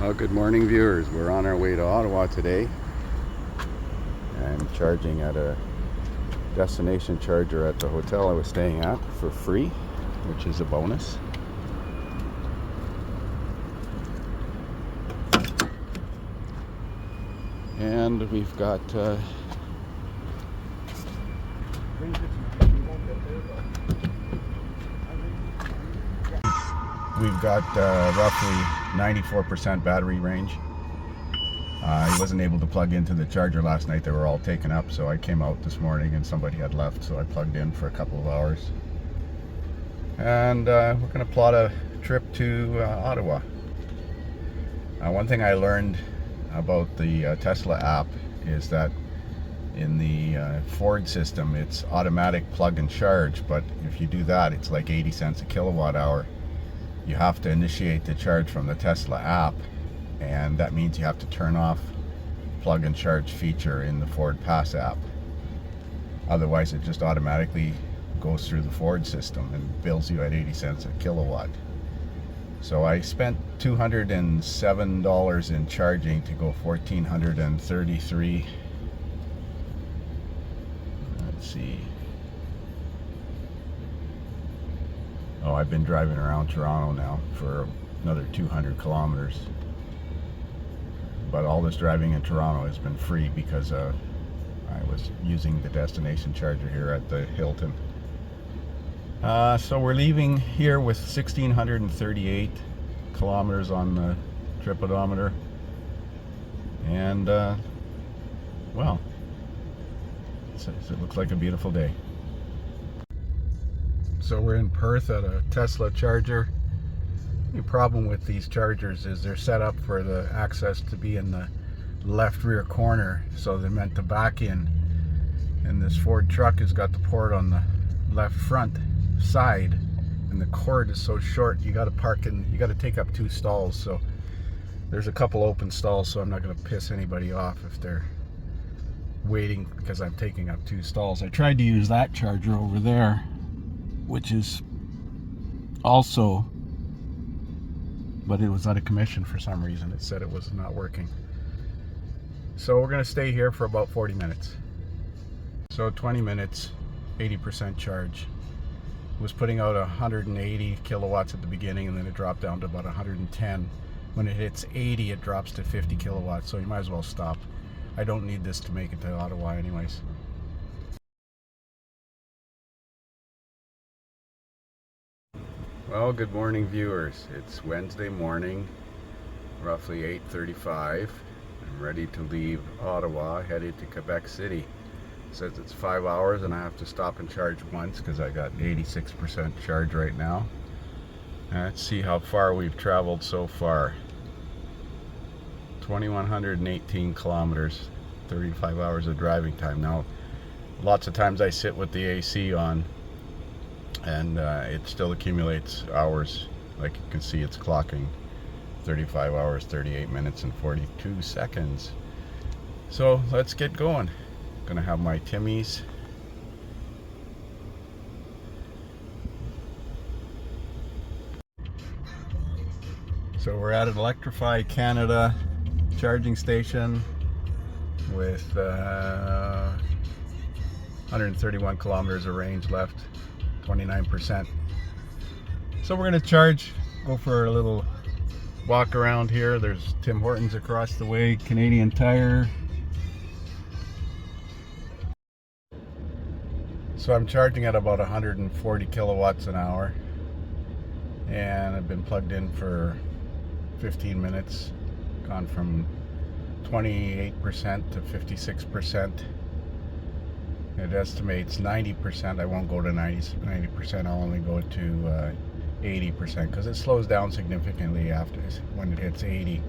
Well, good morning, viewers. We're on our way to Ottawa today and charging at a destination charger at the hotel I was staying at for free, which is a bonus. And we've got roughly 94% battery range. I wasn't able to plug into the charger last night. They were all taken up, so I came out this morning and somebody had left, so I plugged in for a couple of hours. And we're going to plot a trip to Ottawa. One thing I learned about the Tesla app is that in the Ford system it's automatic plug and charge, but if you do that it's like 80 cents a kilowatt hour. You have to initiate the charge from the Tesla app, and that means you have to turn off plug and charge feature in the Ford Pass app. Otherwise it just automatically goes through the Ford system and bills you at 80 cents a kilowatt. So I spent $207 in charging to go 1,433. Let's see. Oh, I've been driving around Toronto now for another 200 kilometers. But all this driving in Toronto has been free because I was using the destination charger here at the Hilton. So we're leaving here with 1,638 kilometers on the trip odometer. And, well, it looks like a beautiful day. So we're in Perth at a Tesla charger. The problem with these chargers is they're set up for the access to be in the left rear corner, so they're meant to back in. And this Ford truck has got the port on the left front side, and the cord is so short you got to park in, you got to take up two stalls. So there's a couple open stalls, so I'm not going to piss anybody off if they're waiting because I'm taking up two stalls. I tried to use that charger over there, which is also, but it was out of commission for some reason. It said it was not working. So we're going to stay here for about 40 minutes. So 20 minutes, 80% charge. It was putting out 180 kilowatts at the beginning, and then it dropped down to about 110. When it hits 80, it drops to 50 kilowatts, so you might as well stop. I don't need this to make it to Ottawa anyways. Well, good morning, viewers. It's Wednesday morning, roughly 8:35. I'm ready to leave Ottawa, headed to Quebec City. It says it's 5 hours and I have to stop and charge once because I got 86% charge right now. And let's see how far we've traveled so far. 2,118 kilometers, 35 hours of driving time. Now, lots of times I sit with the AC on, and it still accumulates hours. Like you can see, it's clocking 35 hours, 38 minutes and 42 seconds. So let's get going. Gonna have my Timmies. So we're at an Electrify Canada charging station with 131 kilometers of range left. 29%. So we're going to charge, go for a little walk around here. There's Tim Hortons across the way, Canadian Tire. So I'm charging at about 140 kilowatts an hour, and I've been plugged in for 15 minutes, gone from 28% to 56%. It estimates 90%. I won't go to 90%. I'll only go to 80% because it slows down significantly after when it hits 80.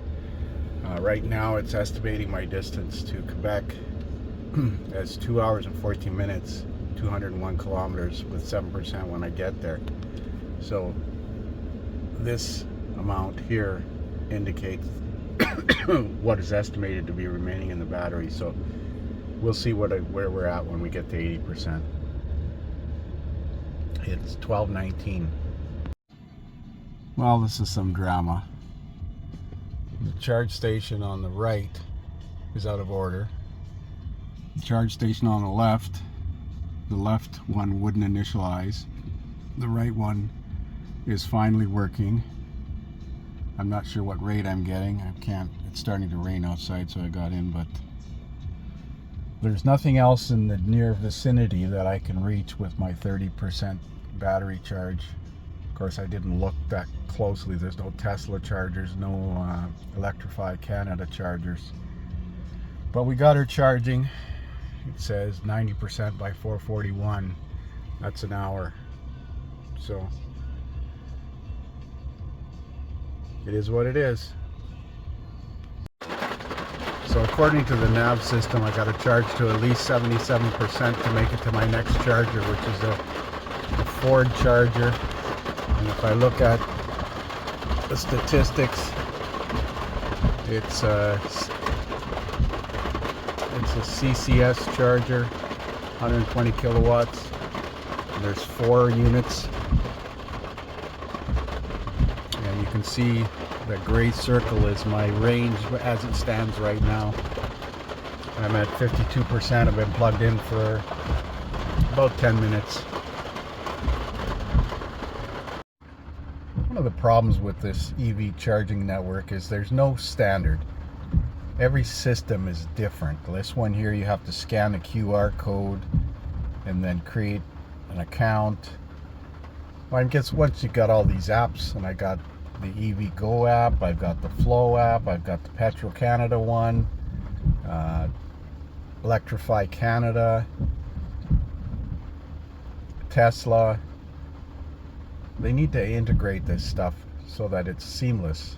Right now it's estimating my distance to Quebec as 2 hours and 14 minutes, 201 kilometers with 7% when I get there. So this amount here indicates what is estimated to be remaining in the battery. So we'll see where we're at when we get to 80%. It's 12:19. Well, this is some drama. The charge station on the right is out of order. The charge station on the left one wouldn't initialize. The right one is finally working. I'm not sure what rate I'm getting. It's starting to rain outside, so I got in, but there's nothing else in the near vicinity that I can reach with my 30% battery charge. Of course, I didn't look that closely. There's no Tesla chargers, no Electrify Canada chargers. But we got her charging. It says 90% by 4:41. That's an hour. So it is what it is. So according to the nav system, I got to charge to at least 77% to make it to my next charger, which is a Ford charger. And if I look at the statistics, it's a CCS charger, 120 kilowatts. And there's 4 units. And you can see the gray circle is my range as it stands right now. I'm at 52%. I've been plugged in for about 10 minutes. One of the problems with this EV charging network is there's no standard. Every system is different. This one here, you have to scan the QR code and then create an account. Well, I guess once you got all these apps, and I got the EV Go app, I've got the Flow app, I've got the Petro Canada one, Electrify Canada, Tesla. They need to integrate this stuff so that it's seamless.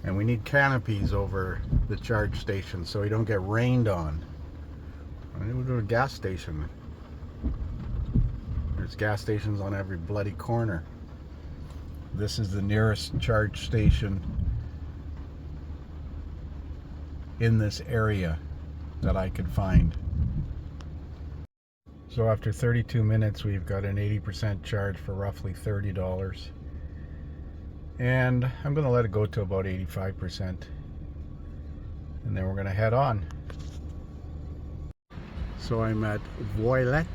And we need canopies over the charge station so we don't get rained on. I need to go to a gas station. There's gas stations on every bloody corner. This is the nearest charge station in this area that I could find. So after 32 minutes, we've got an 80% charge for roughly $30. And I'm going to let it go to about 85%. And then we're going to head on. So I'm at Voilette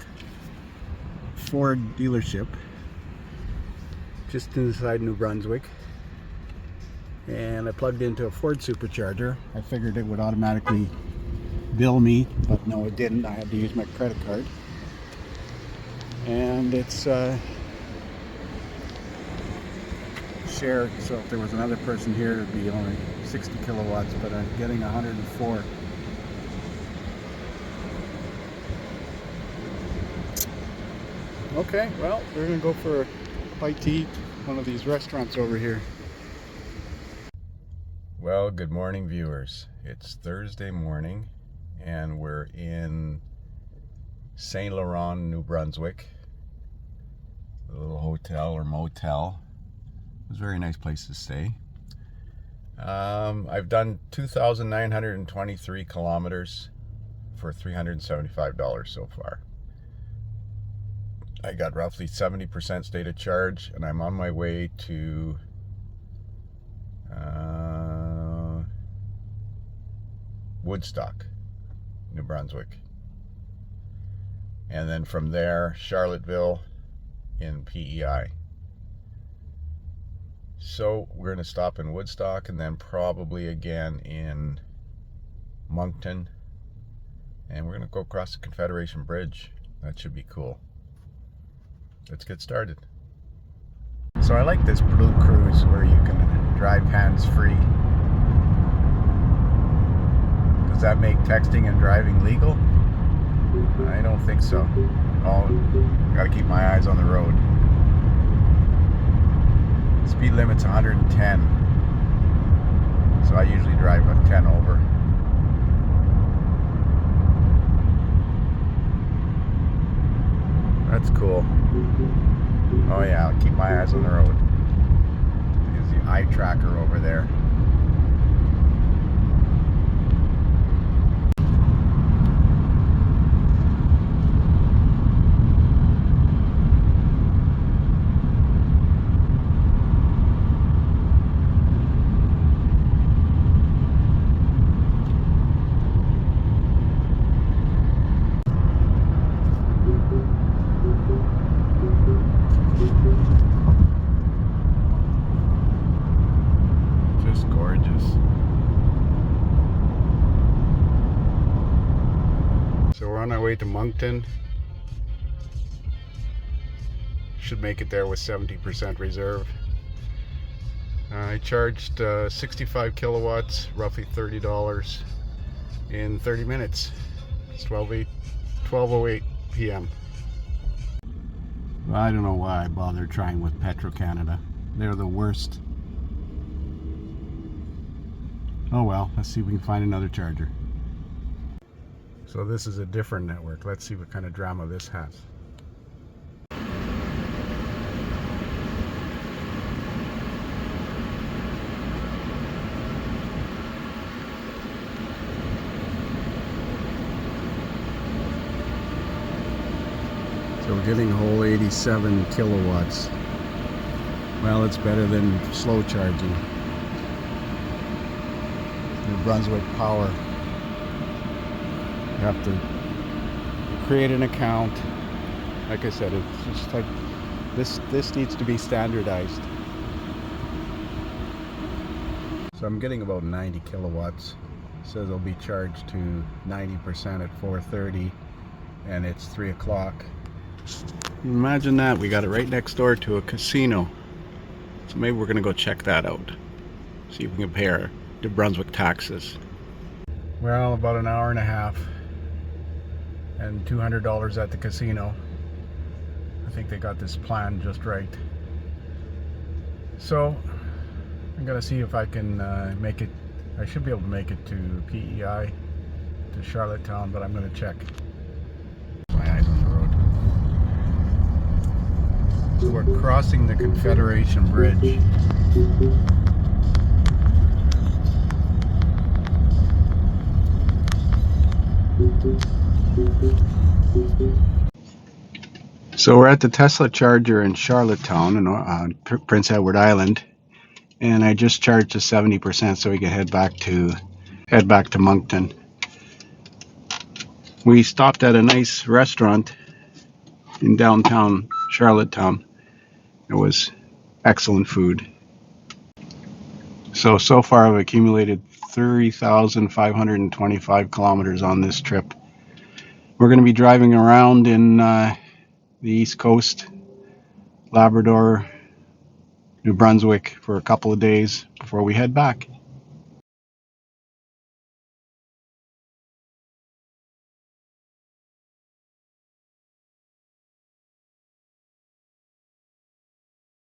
Ford dealership, just inside New Brunswick. And I plugged into a Ford supercharger. I figured it would automatically bill me, but no, it didn't. I had to use my credit card. And it's shared, so if there was another person here, it would be only 60 kilowatts, but I'm getting 104. Okay, well, we're gonna go for a bite to eat one of these restaurants over here. Well, good morning, viewers. It's Thursday morning and we're in St. Laurent, New Brunswick. A little hotel or motel. It was a very nice place to stay. I've done 2,923 kilometers for $375 so far. I got roughly 70% state of charge, and I'm on my way to Woodstock, New Brunswick. And then from there, Charlottetown in PEI. So we're going to stop in Woodstock and then probably again in Moncton. And we're going to go across the Confederation Bridge. That should be cool. Let's get started. So I like this Blue Cruise where you can drive hands-free. Does that make texting and driving legal? I don't think so. Oh, gotta keep my eyes on the road. Speed limit's 110. So I usually drive at 10 over. That's cool. Oh yeah, I'll keep my eyes on the road. There's the eye tracker over there. way to Moncton. Should make it there with 70% reserve. I charged 65 kilowatts, roughly $30 in 30 minutes. It's 12:08 p.m. I don't know why I bothered trying with Petro-Canada. They're the worst. Oh well, let's see if we can find another charger. So this is a different network. Let's see what kind of drama this has. So we're getting a whole 87 kilowatts. Well, it's better than slow charging. New Brunswick Power. You have to create an account. Like I said, it's just like this needs to be standardized. So I'm getting about 90 kilowatts. It says it'll be charged to 90% at 4:30, and it's 3 o'clock. Imagine that, we got it right next door to a casino. So maybe we're gonna go check that out. See if we can compare the Brunswick taxes. Well, about an hour and a half and $200 at the casino. I think they got this plan just right. So I'm gonna see if I can make it. I should be able to make it to PEI, to Charlottetown, but I'm gonna check. My eyes on the road. So we're crossing the Confederation Bridge. So we're at the Tesla charger in Charlottetown on Prince Edward Island, and I just charged to 70% so we can head back to Moncton. We stopped at a nice restaurant in downtown Charlottetown. It was excellent food. So far I've accumulated 30,525 kilometers on this trip. We're going to be driving around in the East Coast, Labrador, New Brunswick for a couple of days before we head back.